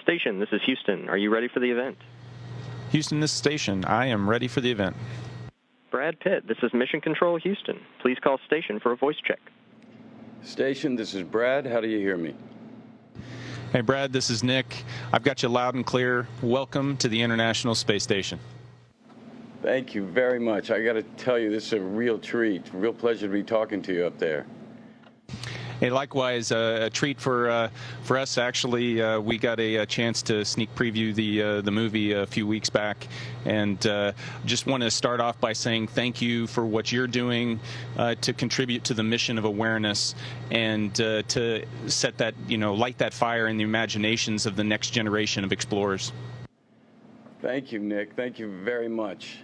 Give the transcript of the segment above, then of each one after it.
Station, this is Houston. Are you ready for the event? Houston, this is Station. I am ready for the event. Brad Pitt, this is Mission Control Houston. Please call Station for a voice check. Station, this is Brad. How do you hear me? Hey, Brad, this is Nick. I've got you loud and clear. Welcome to the International Space Station. Thank you very much. I got to tell you, this is a real treat. Real pleasure to be talking to you up there. Hey, likewise, a treat for us. Actually, we got a chance to sneak preview the movie a few weeks back, and just want to start off by saying thank you for what you're doing to contribute to the mission of awareness and to set that, light that fire in the imaginations of the next generation of explorers. Thank you, Nick. Thank you very much.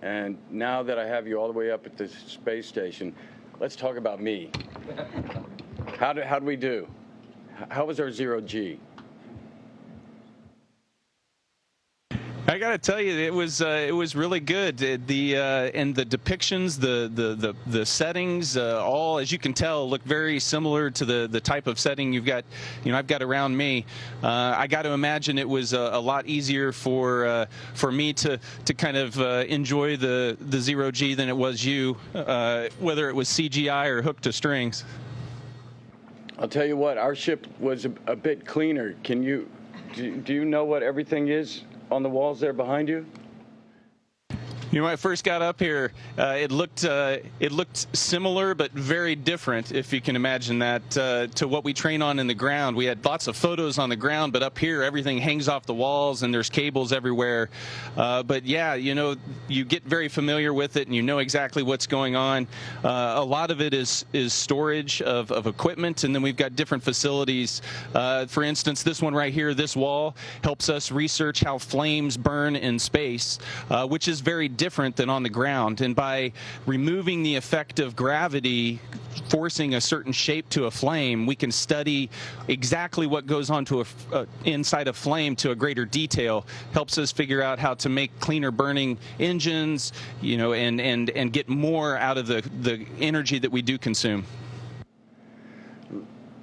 And now that I have you all the way up at the space station, let's talk about me. How do we do? How was our zero G? I got to tell you, it was really good. And the depictions, the settings, all, as you can tell, look very similar to the type of setting I've got around me. I got to imagine it was a lot easier for me to kind of enjoy the zero G than it was you, whether it was CGI or hooked to strings. I'll tell you what, our ship was a bit cleaner. Do you know what everything is on the walls there behind you? When I first got up here, it looked similar but very different, if you can imagine that, to what we train on in the ground. We had lots of photos on the ground, but up here everything hangs off the walls and there's cables everywhere. But yeah, you get very familiar with it and you know exactly what's going on. A lot of it is storage of equipment, and then we've got different facilities. For instance, this one right here, this wall, helps us research how flames burn in space, which is very different than on the ground. And by removing the effect of gravity forcing a certain shape to a flame, we can study exactly what goes on to inside a flame to a greater detail. Helps us figure out how to make cleaner burning engines, and get more out of the energy that we do consume.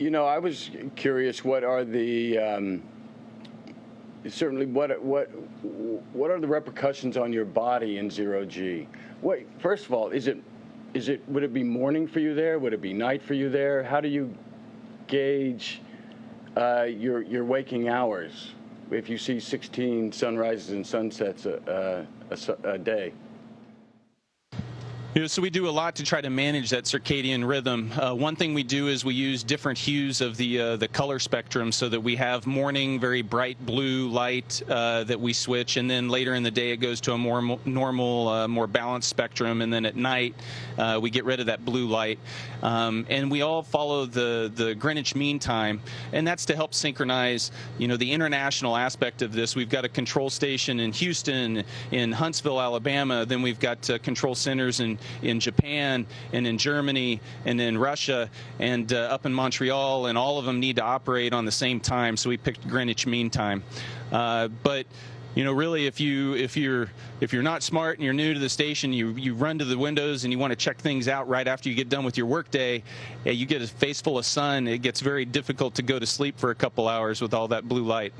I was curious, what are the certainly, what are the repercussions on your body in zero G? First of all, would it be morning for you there? Would it be night for you there? How do you gauge your waking hours if you see 16 sunrises and sunsets a day? So we do a lot to try to manage that circadian rhythm. One thing we do is we use different hues of the color spectrum so that we have morning, very bright blue light that we switch, and then later in the day it goes to a more normal, more balanced spectrum, and then at night we get rid of that blue light. And we all follow the Greenwich Mean Time, and that's to help synchronize, the international aspect of this. We've got a control station in Houston, in Huntsville, Alabama. Then we've got control centers in Japan and in Germany and in Russia and up in Montreal, and all of them need to operate on the same time, so we picked Greenwich Mean Time. But really, if you're not smart and you're new to the station, you run to the windows and you want to check things out right after you get done with your workday. You get a face full of sun. It gets very difficult to go to sleep for a couple hours with all that blue light.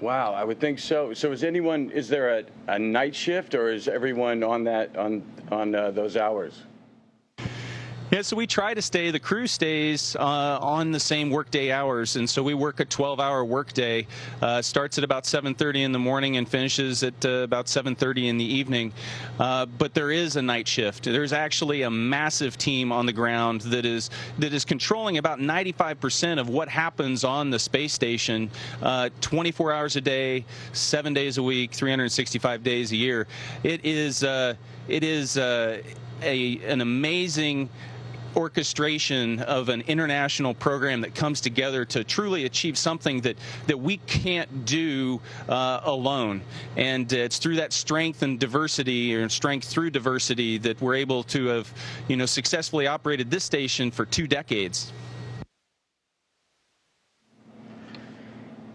Wow, I would think so. So is there a night shift, or is everyone on those hours? Yeah, so we try to the crew stays on the same workday hours, and so we work a 12-hour workday. Starts at about 7:30 in the morning and finishes at about 7:30 in the evening. But there is a night shift. There's actually a massive team on the ground that is controlling about 95% of what happens on the space station, 24 hours a day, 7 days a week, 365 days a year. It is an amazing orchestration of an international program that comes together to truly achieve something that we can't do alone. And it's through that strength and diversity, or strength through diversity, that we're able to have, successfully operated this station for 2 decades.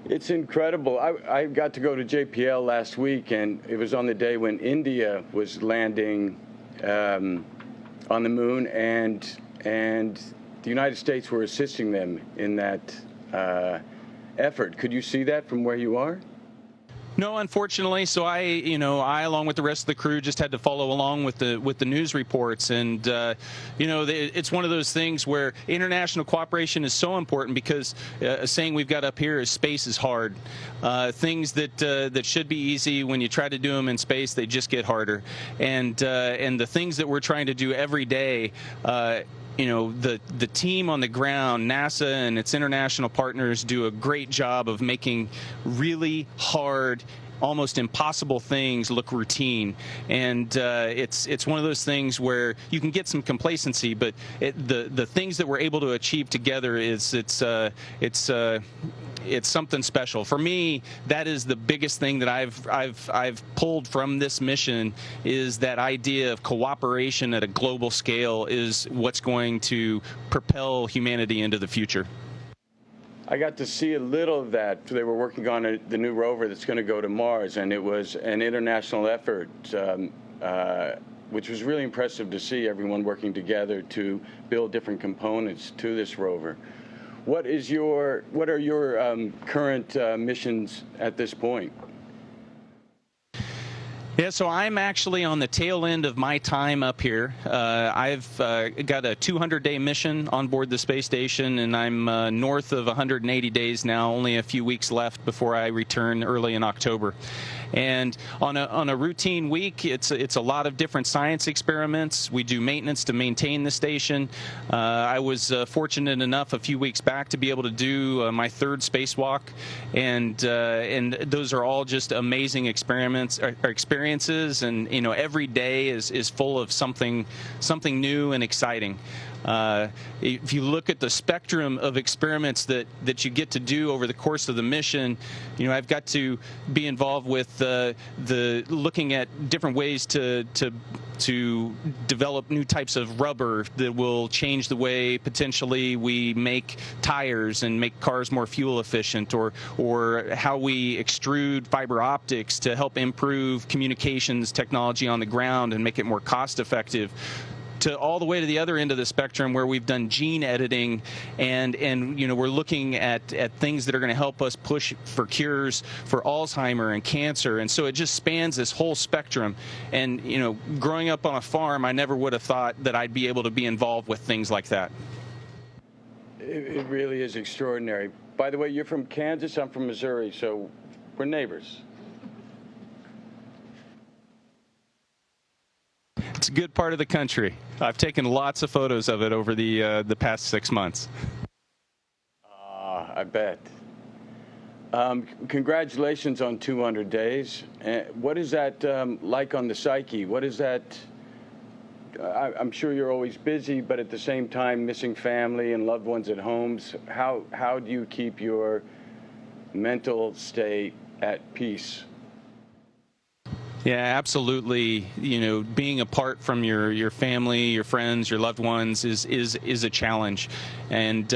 It's incredible. I got to go to JPL last week, and it was on the day when India was landing on the moon, and the United States were assisting them in that effort. Could you see that from where you are? No, unfortunately. So I along with the rest of the crew, just had to follow along with the news reports, and it's one of those things where international cooperation is so important because a saying we've got up here is space is hard. Things that should be easy, when you try to do them in space, they just get harder. And the things that we're trying to do every day. The team on the ground, NASA and its international partners, do a great job of making really hard, almost impossible things look routine. And it's one of those things where you can get some complacency, but the things that we're able to achieve together it's something special. For me, that is the biggest thing that I've pulled from this mission, is that idea of cooperation at a global scale is what's going to propel humanity into the future. I got to see a little of that. They were working on the new rover that's going to go to Mars, and it was an international effort, which was really impressive to see everyone working together to build different components to this rover. What are your current missions at this point? Yeah, so I'm actually on the tail end of my time up here. I've got a 200-day mission on board the space station, and I'm north of 180 days now, only a few weeks left before I return early in October. And on a routine week, it's a lot of different science experiments. We do maintenance to maintain the station. I was fortunate enough a few weeks back to be able to do my third spacewalk, and those are all just amazing experiences. And every day is full of something new and exciting. If you look at the spectrum of experiments that you get to do over the course of the mission, I've got to be involved with the looking at different ways to develop new types of rubber that will change the way potentially we make tires and make cars more fuel efficient, or how we extrude fiber optics to help improve communications technology on the ground and make it more cost effective, to all the way to the other end of the spectrum where we've done gene editing, and we're looking at things that are going to help us push for cures for Alzheimer and cancer. And so it just spans this whole spectrum. And growing up on a farm, I never would have thought that I'd be able to be involved with things like that. It really is extraordinary. By the way, you're from Kansas, I'm from Missouri, so we're neighbors. It's a good part of the country. I've taken lots of photos of it over the past 6 months. I bet. Congratulations on 200 days. What is that like on the psyche? What is that? I'm sure you're always busy, but at the same time missing family and loved ones at homes. How do you keep your mental state at peace? Yeah, absolutely. Being apart from your family, your friends, your loved ones is a challenge. And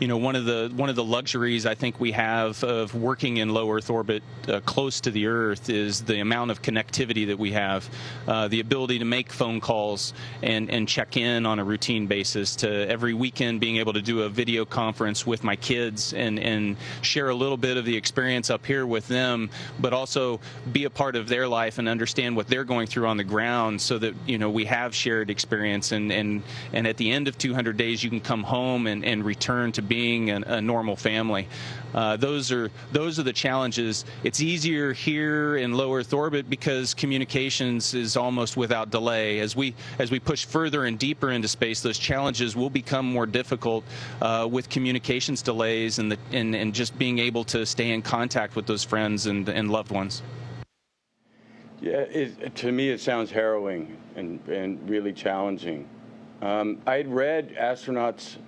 one of the luxuries I think we have of working in low Earth orbit, close to the Earth, is the amount of connectivity that we have, the ability to make phone calls and check in on a routine basis. To every weekend being able to do a video conference with my kids and share a little bit of the experience up here with them, but also be a part of their life and understand what they're going through on the ground, so that we have shared experience, and at the end of 200 days you can come home and return to being a normal family. Those are the challenges. It's easier here in low Earth orbit because communications is almost without delay. As we push further and deeper into space, those challenges will become more difficult with communications delays and just being able to stay in contact with those friends and loved ones. Yeah, to me it sounds harrowing and really challenging. I'd read astronauts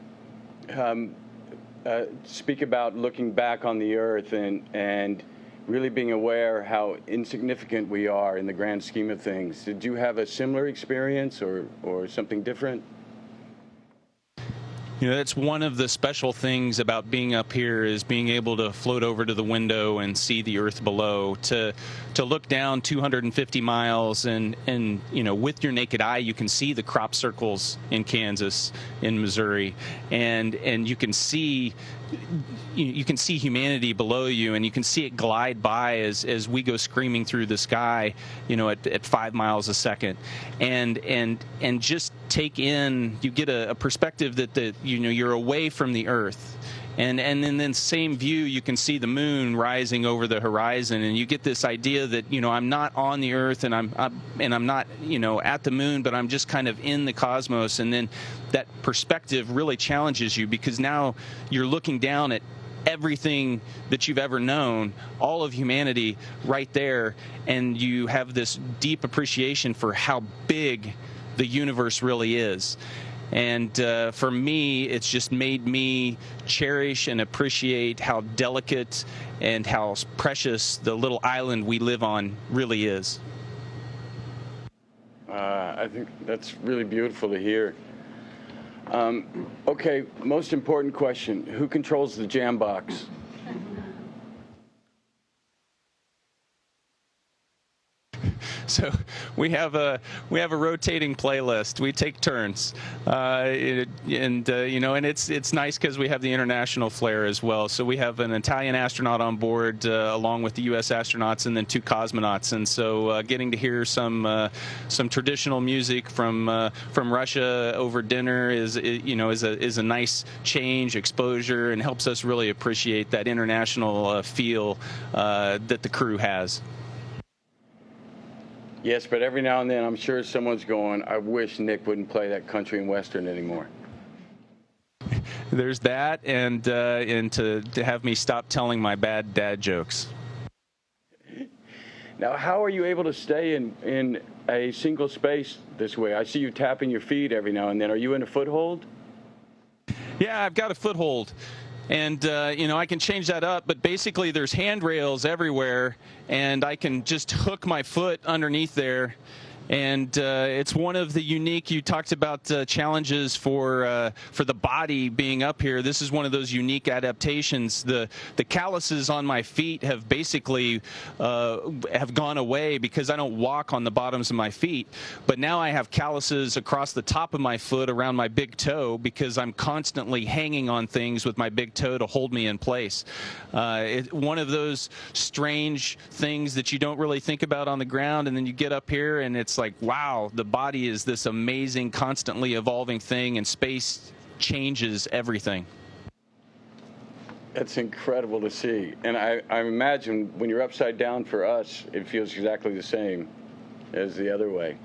speak about looking back on the Earth and really being aware how insignificant we are in the grand scheme of things. Did you have a similar experience or something different? That's one of the special things about being up here, is being able to float over to the window and see the Earth below, to look down 250 miles and with your naked eye you can see the crop circles in Kansas, in Missouri, and you can see you can see humanity below you, and you can see it glide by as we go screaming through the sky, at 5 miles a second, and just take in. You get a perspective that you're away from the Earth. And then same view, you can see the moon rising over the horizon, and you get this idea that I'm not on the Earth, and I'm not at the moon, but I'm just kind of in the cosmos. And then that perspective really challenges you, because now you're looking down at everything that you've ever known, all of humanity right there, and you have this deep appreciation for how big the universe really is. And for me, it's just made me cherish and appreciate how delicate and how precious the little island we live on really is. I think that's really beautiful to hear. Okay, most important question. Who controls the jam box? So we have a rotating playlist. We take turns, and it's nice because we have the international flair as well. So we have an Italian astronaut on board, along with the U.S. astronauts, and then 2 cosmonauts. And so getting to hear some traditional music from Russia over dinner is a nice change, exposure, and helps us really appreciate that international feel that the crew has. Yes, but every now and then I'm sure someone's going, I wish Nick wouldn't play that country and western anymore. There's that, and to have me stop telling my bad dad jokes. Now, how are you able to stay in a single space this way? I see you tapping your feet every now and then. Are you in a foothold? Yeah, I've got a foothold. And, I can change that up, but basically there's handrails everywhere, and I can just hook my foot underneath there. And it's one of the unique, you talked about challenges for the body being up here. This is one of those unique adaptations. The calluses on my feet have basically have gone away because I don't walk on the bottoms of my feet. But now I have calluses across the top of my foot around my big toe because I'm constantly hanging on things with my big toe to hold me in place. One of those strange things that you don't really think about on the ground, and then you get up here and it's like, wow, the body is this amazing, constantly evolving thing, and space changes everything. That's incredible to see. And I imagine when you're upside down for us, it feels exactly the same as the other way.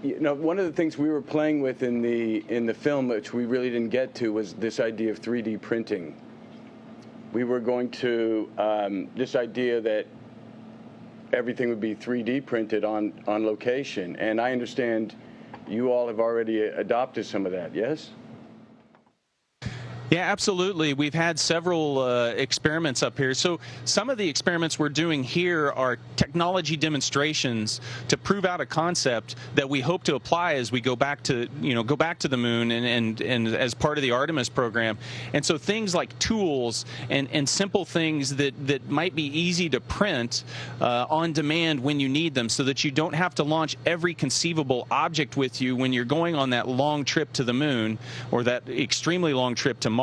One of the things we were playing with in the film, which we really didn't get to, was this idea of 3D printing. We were going to, this idea that everything would be 3D printed on location. And I understand you all have already adopted some of that, yes? Yeah, absolutely. We've had several experiments up here. So some of the experiments we're doing here are technology demonstrations to prove out a concept that we hope to apply as we go back to the moon and as part of the Artemis program. And so things like tools and simple things that might be easy to print on demand when you need them, so that you don't have to launch every conceivable object with you when you're going on that long trip to the moon or that extremely long trip to Mars.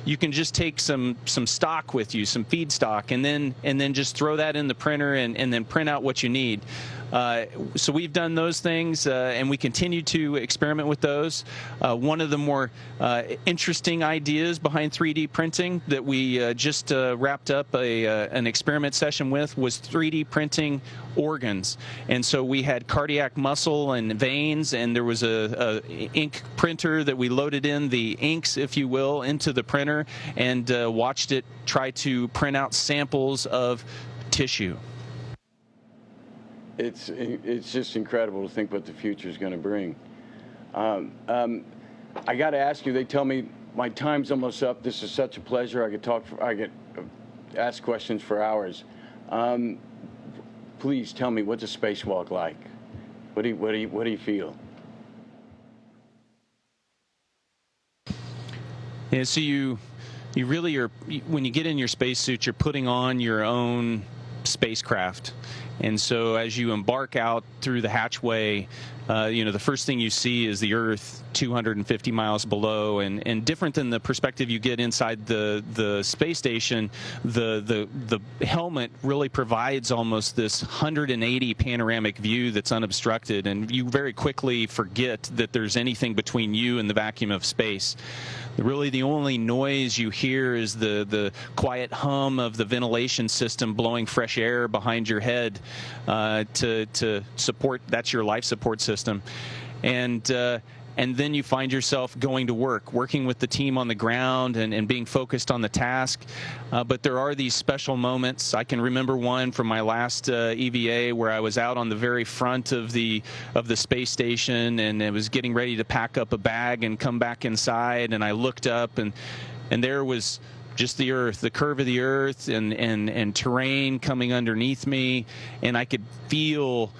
You can just take some stock with you, some feedstock, and then just throw that in the printer and then print out what you need. So we've done those things, and we continue to experiment with those. One of the more interesting ideas behind 3D printing that we just wrapped up an experiment session with was 3D printing organs. And so we had cardiac muscle and veins, and there was a ink printer that we loaded in the inks, if you will, into the printer, and watched it try to print out samples of tissue. It's just incredible to think what the future is going to bring. I got to ask you. They tell me my time's almost up. This is such a pleasure. I get ask questions for hours. Please tell me, what's a spacewalk like? What do you feel? Yeah, so you really are, when you get in your spacesuit, you're putting on your own spacecraft. And so as you embark out through the hatchway, the first thing you see is the Earth 250 miles below, and different than the perspective you get inside the space station, the helmet really provides almost this 180 panoramic view that's unobstructed, and you very quickly forget that there's anything between you and the vacuum of space. Really, the only noise you hear is the quiet hum of the ventilation system blowing fresh air behind your head to support. That's your life support system, and then you find yourself going to work, working with the team on the ground and being focused on the task. But there are these special moments. I can remember one from my last EVA where I was out on the very front of the space station, and I was getting ready to pack up a bag and come back inside, and I looked up, and there was just the Earth, the curve of the Earth, and terrain coming underneath me, and I could feel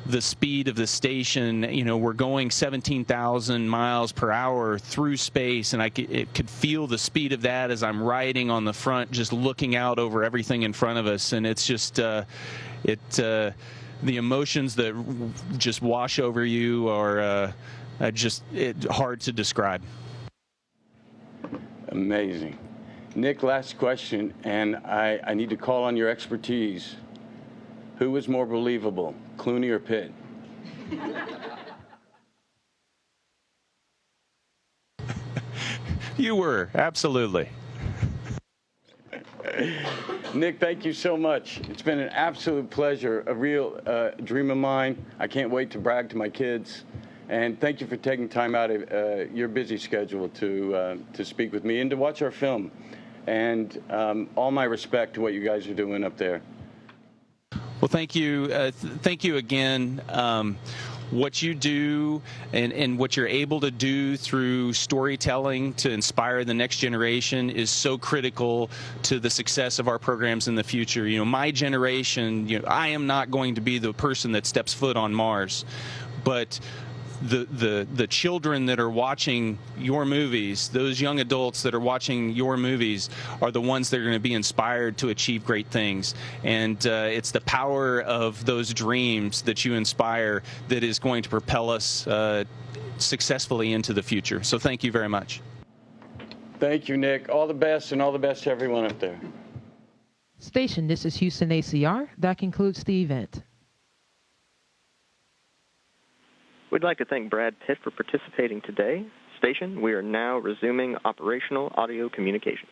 the speed of the station. We're going 17,000 miles per hour through space, and it could feel the speed of that as I'm riding on the front, just looking out over everything in front of us. And it's just the emotions that just wash over you are hard to describe. Amazing. Nick, last question, and I need to call on your expertise. Who was more believable, Clooney or Pitt? You were, absolutely. Nick, thank you so much. It's been an absolute pleasure, a real dream of mine. I can't wait to brag to my kids. And thank you for taking time out of your busy schedule to speak with me and to watch our film. And all my respect to what you guys are doing up there. Well, thank you. Thank you again. What you do and what you're able to do through storytelling to inspire the next generation is so critical to the success of our programs in the future. My generation, I am not going to be the person that steps foot on Mars, but the children that are watching your movies, those young adults that are watching your movies, are the ones that are going to be inspired to achieve great things. And it's the power of those dreams that you inspire that is going to propel us successfully into the future. So thank you very much. Thank you, Nick. All the best, and all the best to everyone up there. Station, this is Houston ACR. That concludes the event. We'd like to thank Brad Pitt for participating today. Station, we are now resuming operational audio communications.